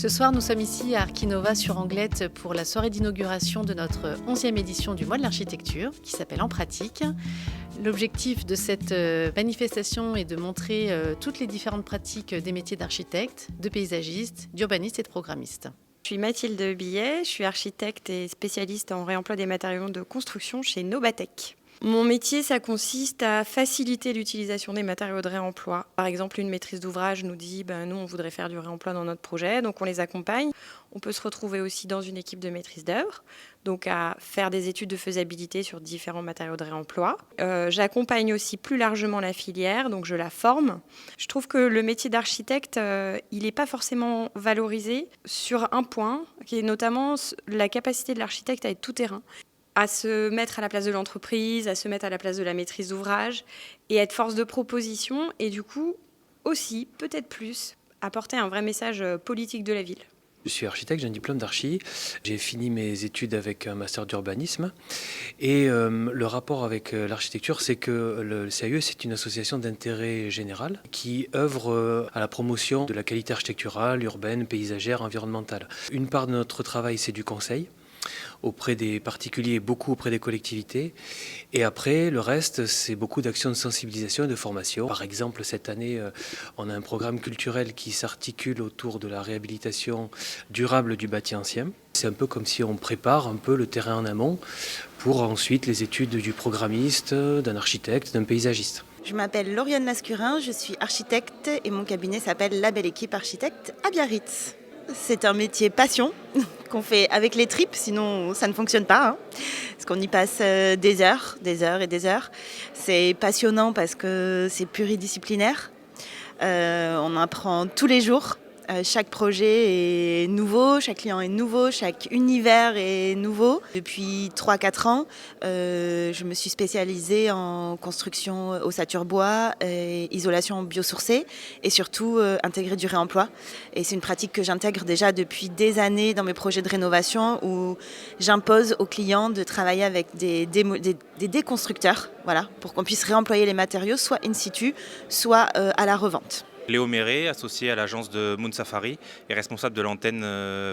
Ce soir, nous sommes ici à Arkinova sur Anglette pour la soirée d'inauguration de notre 11e édition du mois de l'architecture qui s'appelle En pratique. L'objectif de cette manifestation est de montrer toutes les différentes pratiques des métiers d'architecte, de paysagiste, d'urbaniste et de programmiste. Je suis Mathilde Billet, je suis architecte et spécialiste en réemploi des matériaux de construction chez Nobatec. Mon métier, ça consiste à faciliter l'utilisation des matériaux de réemploi. Par exemple, une maîtrise d'ouvrage nous dit nous, on voudrait faire du réemploi dans notre projet, donc on les accompagne. On peut se retrouver aussi dans une équipe de maîtrise d'œuvre, donc à faire des études de faisabilité sur différents matériaux de réemploi. J'accompagne aussi plus largement la filière, donc je la forme. Je trouve que le métier d'architecte, il n'est pas forcément valorisé sur un point, qui est notamment la capacité de l'architecte à être tout-terrain, à se mettre à la place de l'entreprise, à se mettre à la place de la maîtrise d'ouvrage et être force de proposition et du coup aussi, peut-être plus, apporter un vrai message politique de la ville. Je suis architecte, j'ai un diplôme d'archi. J'ai fini mes études avec un master d'urbanisme. Et le rapport avec l'architecture, c'est que le CAE, c'est une association d'intérêt général qui œuvre à la promotion de la qualité architecturale, urbaine, paysagère, environnementale. Une part de notre travail, c'est du conseil auprès des particuliers, beaucoup auprès des collectivités. Et après, le reste, c'est beaucoup d'actions de sensibilisation et de formation. Par exemple, cette année, on a un programme culturel qui s'articule autour de la réhabilitation durable du bâti ancien. C'est un peu comme si on prépare un peu le terrain en amont pour ensuite les études du programmiste, d'un architecte, d'un paysagiste. Je m'appelle Lauriane Lascurin, je suis architecte et mon cabinet s'appelle La Belle Équipe Architecte à Biarritz. C'est un métier passion qu'on fait avec les tripes, sinon ça ne fonctionne pas. Parce qu'on y passe des heures et des heures. C'est passionnant parce que c'est pluridisciplinaire. On apprend tous les jours. Chaque projet est nouveau, chaque client est nouveau, chaque univers est nouveau. Depuis 3-4 ans, je me suis spécialisée en construction ossature bois, isolation biosourcée et surtout intégrer du réemploi. Et c'est une pratique que j'intègre déjà depuis des années dans mes projets de rénovation où j'impose aux clients de travailler avec des déconstructeurs, voilà, pour qu'on puisse réemployer les matériaux soit in situ, soit à la revente. Léo Méret, associé à l'agence de Moon Safari et responsable de l'antenne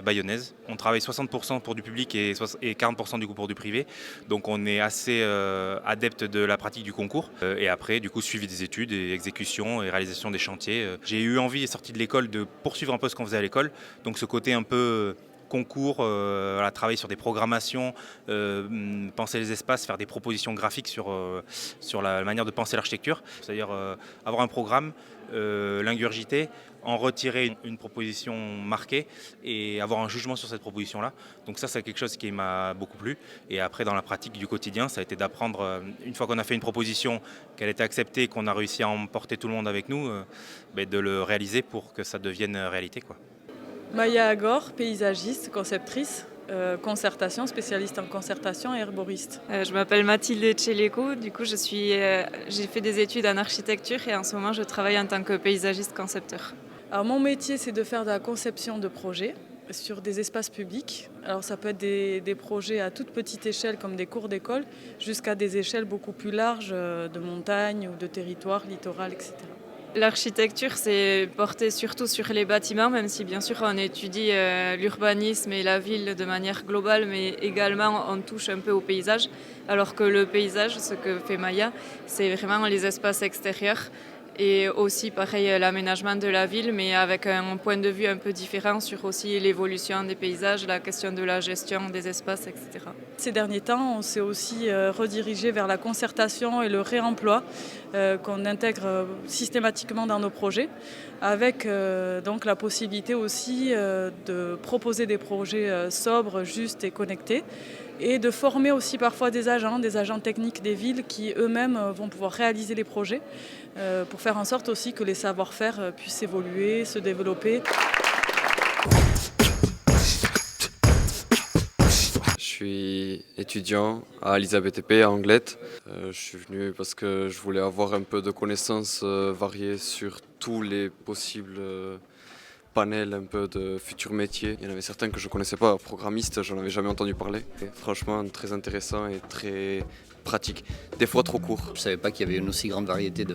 bayonnaise. On travaille 60% pour du public et 40% du coup pour du privé. Donc on est assez adepte de la pratique du concours. Et après, du coup, suivi des études et exécution et réalisation des chantiers. J'ai eu envie, sorti de l'école, de poursuivre un peu ce qu'on faisait à l'école. Donc ce côté un peu concours, travailler sur des programmations, penser les espaces, faire des propositions graphiques sur la manière de penser l'architecture. C'est-à-dire avoir un programme, l'ingurgiter, en retirer une proposition marquée et avoir un jugement sur cette proposition-là. Donc ça, c'est quelque chose qui m'a beaucoup plu. Et après, dans la pratique du quotidien, ça a été d'apprendre, une fois qu'on a fait une proposition, qu'elle était acceptée, qu'on a réussi à emporter tout le monde avec nous, de le réaliser pour que ça devienne réalité, quoi. Maya Agor, paysagiste, conceptrice, concertation, spécialiste en concertation et herboriste. Je m'appelle Mathilde Tcheleko, du coup j'ai fait des études en architecture et en ce moment je travaille en tant que paysagiste concepteur. Alors mon métier c'est de faire de la conception de projets sur des espaces publics. Alors ça peut être des projets à toute petite échelle comme des cours d'école jusqu'à des échelles beaucoup plus larges de montagne ou de territoire, littoral, etc. L'architecture, c'est porté surtout sur les bâtiments, même si bien sûr on étudie l'urbanisme et la ville de manière globale, mais également on touche un peu au paysage. Alors que le paysage, ce que fait Maya, c'est vraiment les espaces extérieurs et aussi pareil l'aménagement de la ville, mais avec un point de vue un peu différent sur aussi l'évolution des paysages, la question de la gestion des espaces, etc. Ces derniers temps, on s'est aussi redirigé vers la concertation et le réemploi qu'on intègre systématiquement dans nos projets, avec donc la possibilité aussi de proposer des projets sobres, justes et connectés, et de former aussi parfois des agents techniques des villes qui eux-mêmes vont pouvoir réaliser les projets pour faire en sorte aussi que les savoir-faire puissent évoluer, se développer. Je suis étudiant à Elisabeth Épée à Anglette. Je suis venu parce que je voulais avoir un peu de connaissances variées sur tous les possibles panel un peu de futurs métiers. Il y en avait certains que je ne connaissais pas, programmiste, j'en avais jamais entendu parler. Et franchement, très intéressant et très pratique, des fois trop court. Je ne savais pas qu'il y avait une aussi grande variété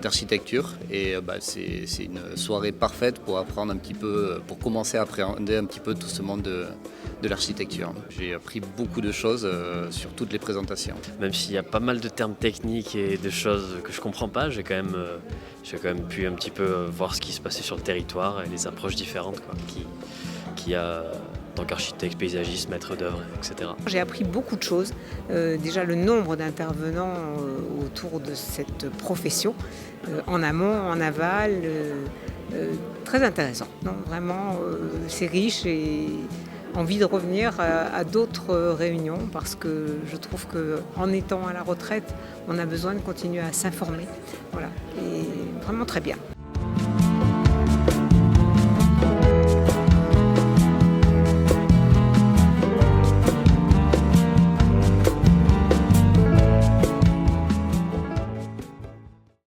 d'architecture et c'est une soirée parfaite pour apprendre un petit peu, pour commencer à appréhender un petit peu tout ce monde de l'architecture. J'ai appris beaucoup de choses sur toutes les présentations. Même s'il y a pas mal de termes techniques et de choses que je ne comprends pas, j'ai quand même pu un petit peu voir ce qui se passait sur le territoire et les approches différentes qu'il y a en tant qu'architecte, paysagiste, maître d'œuvre, etc. J'ai appris beaucoup de choses. Déjà le nombre d'intervenants autour de cette profession, en amont, en aval, très intéressant. Non, vraiment, c'est riche et envie de revenir à d'autres réunions parce que je trouve qu'en étant à la retraite, on a besoin de continuer à s'informer. Voilà, et vraiment très bien.